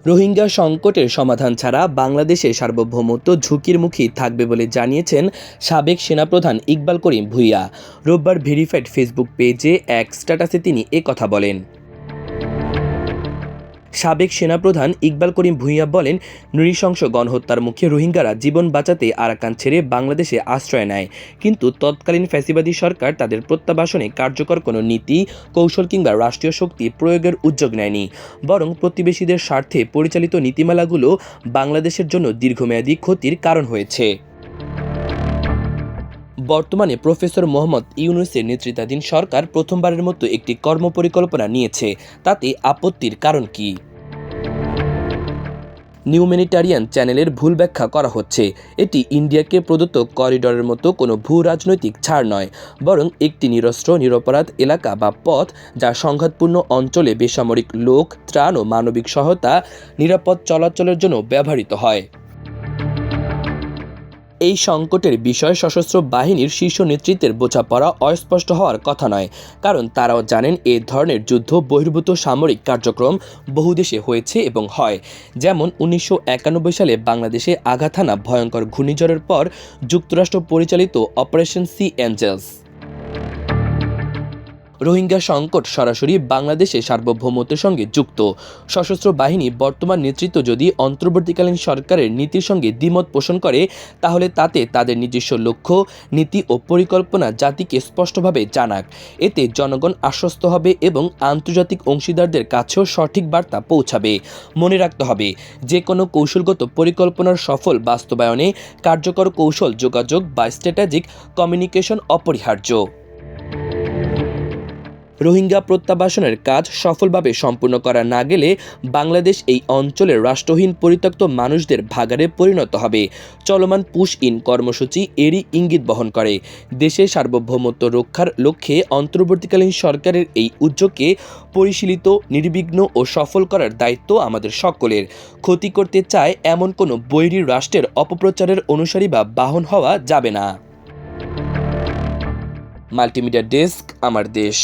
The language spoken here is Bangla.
রোহিঙ্গা সংকটের সমাধান ছাড়া বাংলাদেশের সার্বভৌমত্ব ঝুঁকির মুখে থাকবে বলে জানিয়েছেন সাবেক সেনাপ্রধান ইকবাল করিম ভূঁইয়া। রোববার ভেরিফাইড ফেসবুক পেজে এক স্ট্যাটাসে তিনি কথা বলেন। সাবেক সেনাপ্রধান ইকবাল করিম ভূঁইয়া বলেন, নৃশংস গণহত্যার মুখে রোহিঙ্গারা জীবন বাঁচাতে আরাকান ছেড়ে বাংলাদেশে আশ্রয় নেয়, কিন্তু তৎকালীন ফ্যাসিবাদী সরকার তাদের প্রত্যাবাসনে কার্যকর কোনো নীতি, কৌশল কিংবা রাষ্ট্রীয় শক্তি প্রয়োগের উদ্যোগ নেয়নি। বরং প্রতিবেশীদের স্বার্থে পরিচালিত নীতিমালাগুলো বাংলাদেশের জন্য দীর্ঘমেয়াদী ক্ষতির কারণ হয়েছে। বর্তমানে প্রফেসর মোহাম্মদ ইউনূসের নেতৃত্বাধীন সরকার প্রথমবারের মতো একটি কর্মপরিকল্পনা নিয়েছে, তাতে আপত্তির কারণ কি? নিউম্যানিটারিয়ান চ্যানেলের ভুল ব্যাখ্যা করা হচ্ছে। এটি ইন্ডিয়াকে প্রদত্ত করিডরের মতো কোনো ভূ রাজনৈতিক ছাড় নয়, বরং একটি নিরস্ত্র নিরপরাধ এলাকা বা পথ যা সংঘাতপূর্ণ অঞ্চলে বেসামরিক লোক, ত্রাণ ও মানবিক সহায়তা নিরাপদ চলাচলের জন্য ব্যবহৃত হয়। এই সংকটের বিষয়ে সশস্ত্র বাহিনীর শীর্ষ নেতৃত্বের বোঝাপড়া অস্পষ্ট হওয়ার কথা নয়, কারণ তারাও জানেন এ ধরনের যুদ্ধ বহির্ভূত সামরিক কার্যক্রম বহু দেশে হয়েছে এবং হয়। যেমন 1991 সালে বাংলাদেশে আঘাত হানা ভয়ঙ্কর ঘূর্ণিঝড়ের পর যুক্তরাষ্ট্র পরিচালিত অপারেশন সি অ্যাঞ্জেলস। রোহিঙ্গা সংকট সরাসরি বাংলাদেশের সার্বভৌমত্বের সঙ্গে যুক্ত। সশস্ত্র বাহিনী বর্তমান নেতৃত্ব যদি অন্তর্বর্তীকালীন সরকারের নীতির সঙ্গে দ্বিমত পোষণ করে, তাহলে তাতে তাদের নিজস্ব লক্ষ্য, নীতি ও পরিকল্পনা জাতিকে স্পষ্টভাবে জানাক। এতে জনগণ আশ্বস্ত হবে এবং আন্তর্জাতিক অংশীদারদের কাছেও সঠিক বার্তা পৌঁছাবে। মনে রাখতে হবে, যে কোনো কৌশলগত পরিকল্পনার সফল বাস্তবায়নে কার্যকর কৌশল যোগাযোগ বা স্ট্র্যাটেজিক কমিউনিকেশন অপরিহার্য। রোহিঙ্গা প্রত্যাবাসনের কাজ সফলভাবে সম্পূর্ণ করা না গেলে বাংলাদেশ এই অঞ্চলের রাষ্ট্রহীন পরিত্যক্ত মানুষদের ভাগাড়ে পরিণত হবে। চলমান পুশ ইন কর্মসূচি এরই ইঙ্গিত বহন করে। দেশের সার্বভৌমত্ব রক্ষার লক্ষ্যে অন্তর্বর্তীকালীন সরকারের এই উদ্যোগকে পরিশীলিত, নির্বিঘ্ন ও সফল করার দায়িত্ব আমাদের সকলের। ক্ষতি করতে চায় এমন কোনো বৈরী রাষ্ট্রের অপপ্রচারের অনুসারী বা বাহন হওয়া যাবে না। মাল্টিমিডিয়া ডেস্ক, আমার দেশ।